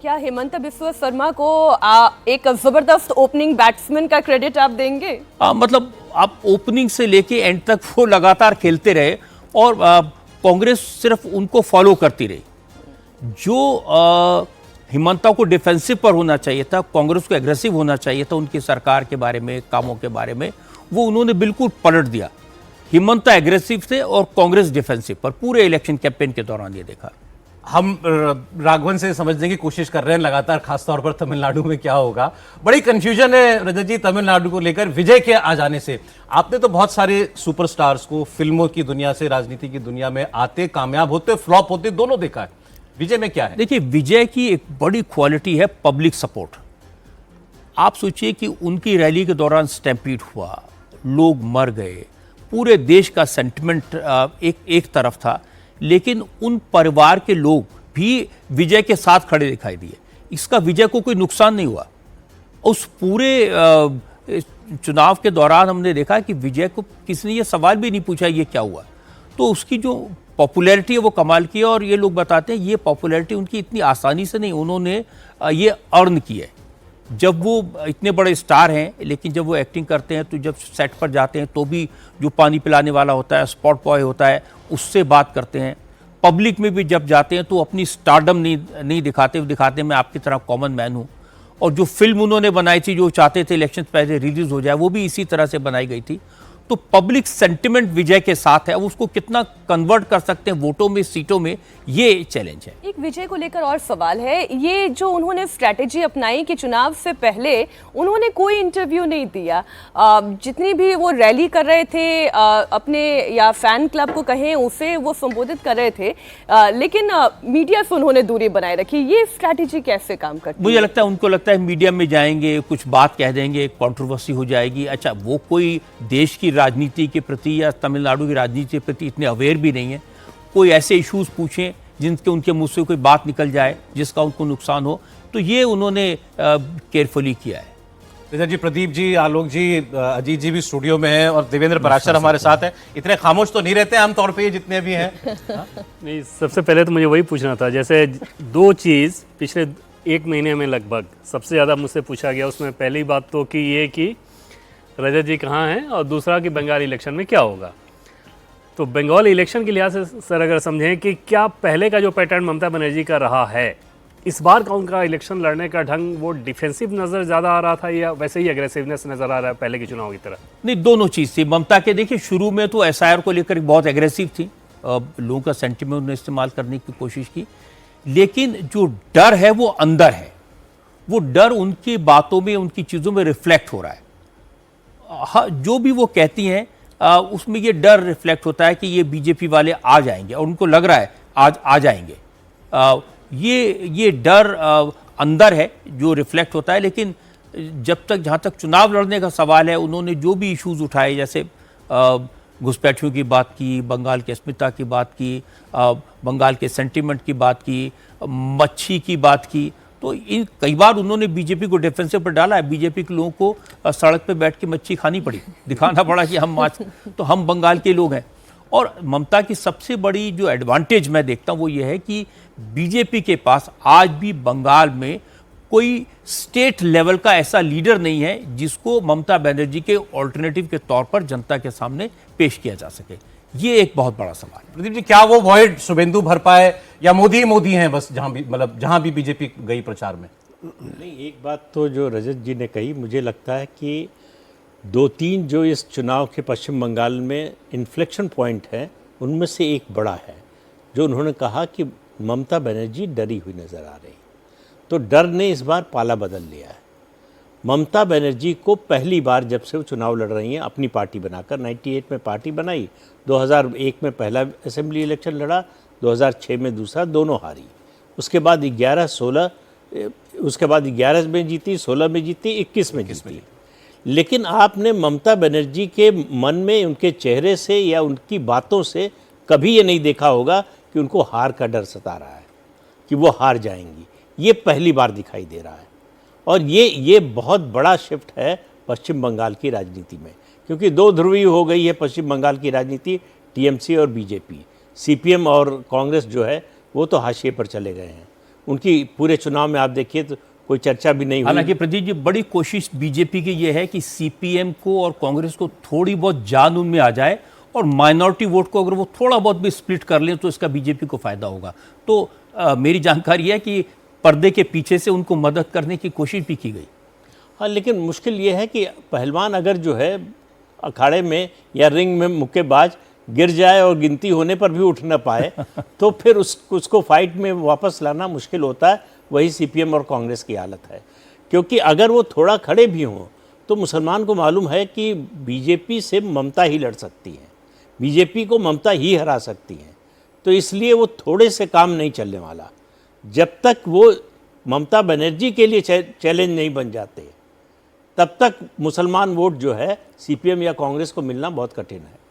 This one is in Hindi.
क्या हेमंत बिस्वा शर्मा को एक जबरदस्त ओपनिंग बैट्समैन का क्रेडिट आप देंगे? मतलब आप ओपनिंग से लेके एंड तक वो लगातार खेलते रहे और कांग्रेस सिर्फ उनको फॉलो करती रही। जो हेमंता को डिफेंसिव पर होना चाहिए था, कांग्रेस को एग्रेसिव होना चाहिए था उनकी सरकार के बारे में, कामों के बारे में, वो उन्होंने बिल्कुल पलट दिया। हेमंता एग्रेसिव थे और कांग्रेस डिफेंसिव पर पूरे इलेक्शन कैंपेन के दौरान ये देखा। हम राघवन से समझने की कोशिश कर रहे हैं लगातार, खासतौर पर तमिलनाडु में क्या होगा। बड़ी कंफ्यूजन है रजत जी तमिलनाडु को लेकर विजय के आ जाने से। आपने तो बहुत सारे सुपरस्टार्स को फिल्मों की दुनिया से राजनीति की दुनिया में आते, कामयाब होते, फ्लॉप होते, दोनों देखा है। विजय में क्या है? देखिए, विजय की एक बड़ी क्वालिटी है पब्लिक सपोर्ट। आप सोचिए कि उनकी रैली के दौरान स्टैम्पीड हुआ, लोग मर गए, पूरे देश का सेंटिमेंट एक तरफ था, लेकिन उन परिवार के लोग भी विजय के साथ खड़े दिखाई दिए। इसका विजय को कोई नुकसान नहीं हुआ। उस पूरे चुनाव के दौरान हमने देखा कि विजय को किसी ने ये सवाल भी नहीं पूछा ये क्या हुआ। तो उसकी जो पॉपुलैरिटी है वो कमाल की है, और ये लोग बताते हैं ये पॉपुलैरिटी उनकी इतनी आसानी से नहीं, उन्होंने ये अर्न की है। जब वो इतने बड़े स्टार हैं, लेकिन जब वो एक्टिंग करते हैं तो जब सेट पर जाते हैं तो भी जो पानी पिलाने वाला होता है, स्पॉट बॉय होता है, उससे बात करते हैं। पब्लिक में भी जब जाते हैं तो अपनी स्टारडम नहीं दिखाते मैं आपकी तरह कॉमन मैन हूँ। और जो फिल्म उन्होंने बनाई थी, जो चाहते थे इलेक्शन पहले रिलीज हो जाए, वो भी इसी तरह से बनाई गई थी। तो पब्लिक सेंटिमेंट विजय के साथ है, अब उसको कितना कन्वर्ट कर सकते हैं वोटों में, सीटों में, ये चैलेंज है। एक विजय को लेकर और सवाल है, ये जो उन्होंने स्ट्रैटेजी अपनाई कि चुनाव से पहले उन्होंने कोई इंटरव्यू नहीं दिया, जितनी भी वो रैली कर रहे थे, अपने या फैन क्लब को कहें उसे वो संबोधित कर रहे थे, लेकिन मीडिया से उन्होंने दूरी बनाए रखी। ये स्ट्रैटेजी कैसे काम करती है? मुझे लगता है उनको लगता है मीडिया में जाएंगे, कुछ बात कह देंगे, कंट्रोवर्सी हो जाएगी। अच्छा, वो कोई देश की राजनीति के प्रति या तमिलनाडु की राजनीति के प्रति इतने अवेयर भी नहीं है। कोई ऐसे इश्यूज पूछें जिनके उनके मुंह से कोई बात निकल जाए जिसका उनको नुकसान हो, तो ये उन्होंने केयरफुली किया है। रजत जी, प्रदीप जी, आलोक जी, अजीत जी भी स्टूडियो में हैं और देवेंद्र पराशर हमारे साथ हैं। इतने खामोश तो नहीं रहते आमतौर पे ये जितने भी हैं। नहीं, सबसे पहले तो मुझे वही पूछना था, जैसे दो चीज़ पिछले एक महीने में लगभग सबसे ज़्यादा मुझसे पूछा गया, उसमें पहली बात तो कि ये कि रजत जी कहाँ हैं, और दूसरा कि बंगाल इलेक्शन में क्या होगा। तो बंगाल इलेक्शन के लिहाज से सर अगर समझें कि क्या पहले का जो पैटर्न ममता बनर्जी का रहा है, इस बार का उनका इलेक्शन लड़ने का ढंग वो डिफेंसिव नज़र ज़्यादा आ रहा था या वैसे ही एग्रेसिवनेस नज़र आ रहा है पहले के चुनाव की तरह? नहीं, दोनों चीज़ थी ममता के। देखिए, शुरू में तो SIR को लेकर बहुत एग्रेसिव थी, लोगों का सेंटिमेंट उन्होंने इस्तेमाल करने की कोशिश की, लेकिन जो डर है वो अंदर है। वो डर उनकी बातों में, उनकी चीज़ों में रिफ्लेक्ट हो रहा है। जो भी वो कहती हैं उसमें ये डर रिफ्लेक्ट होता है कि ये बीजेपी वाले आ जाएंगे, और उनको लग रहा है आज आ जाएंगे। ये डर अंदर है जो रिफ्लेक्ट होता है। लेकिन जब तक, जहाँ तक चुनाव लड़ने का सवाल है, उन्होंने जो भी इश्यूज उठाए, जैसे घुसपैठियों की बात की, बंगाल की अस्मिता की बात की, बंगाल के सेंटिमेंट की बात की, मच्छी की बात की, तो इन कई बार उन्होंने बीजेपी को डिफेंसिव पर डाला है। बीजेपी के लोगों को सड़क पे बैठ के मच्छी खानी पड़ी, दिखाना पड़ा कि हम बंगाल के लोग हैं। और ममता की सबसे बड़ी जो एडवांटेज मैं देखता हूँ वो ये है कि बीजेपी के पास आज भी बंगाल में कोई स्टेट लेवल का ऐसा लीडर नहीं है जिसको ममता बनर्जी के ऑल्टरनेटिव के तौर पर जनता के सामने पेश किया जा सके। ये एक बहुत बड़ा सवाल है। प्रदीप जी, क्या वो वॉइड शुभेंदु भर पाए या मोदी हैं बस, जहां भी बीजेपी गई प्रचार में? नहीं, एक बात तो जो रजत जी ने कही, मुझे लगता है कि दो तीन जो इस चुनाव के पश्चिम बंगाल में इन्फ्लेक्शन पॉइंट है, उनमें से एक बड़ा है जो उन्होंने कहा कि ममता बनर्जी डरी हुई नज़र आ रही। तो डर ने इस बार पाला बदल लिया है। ममता बनर्जी को पहली बार जब से वो चुनाव लड़ रही हैं अपनी पार्टी बनाकर, 98 में पार्टी बनाई, 2001 में पहला असेंबली इलेक्शन लड़ा, 2006 में दूसरा, दोनों हारी। उसके बाद 11 में जीती, 16 में जीती, 21 में जीती। लेकिन आपने ममता बनर्जी के मन में, उनके चेहरे से या उनकी बातों से कभी ये नहीं देखा होगा कि उनको हार का डर सता रहा है, कि वो हार जाएंगी। ये पहली बार दिखाई दे रहा है। और ये बहुत बड़ा शिफ्ट है पश्चिम बंगाल की राजनीति में, क्योंकि दो ध्रुवीय हो गई है पश्चिम बंगाल की राजनीति, टीएमसी और बीजेपी। सीपीएम और कांग्रेस जो है वो तो हाशिए पर चले गए हैं। उनकी पूरे चुनाव में आप देखिए तो कोई चर्चा भी नहीं हुई। हालांकि प्रदीप जी, बड़ी कोशिश बीजेपी की ये है कि सीपीएम को और कांग्रेस को थोड़ी बहुत जान उनमें आ जाए और माइनॉरिटी वोट को अगर वो थोड़ा बहुत भी स्प्लिट कर लें तो इसका बीजेपी को फायदा होगा। तो मेरी जानकारी है कि पर्दे के पीछे से उनको मदद करने की कोशिश भी की गई। हाँ, लेकिन मुश्किल ये है कि पहलवान अगर जो है अखाड़े में या रिंग में मुक्केबाज गिर जाए और गिनती होने पर भी उठ न पाए तो फिर उसको फाइट में वापस लाना मुश्किल होता है। वही सीपीएम और कांग्रेस की हालत है, क्योंकि अगर वो थोड़ा खड़े भी हों तो मुसलमान को मालूम है कि बीजेपी से ममता ही लड़ सकती है, बीजेपी को ममता ही हरा सकती है। तो इसलिए वो थोड़े से काम नहीं चलने वाला जब तक वो ममता बनर्जी के लिए चैलेंज नहीं बन जाते, तब तक मुसलमान वोट जो है सीपीएम या कांग्रेस को मिलना बहुत कठिन है।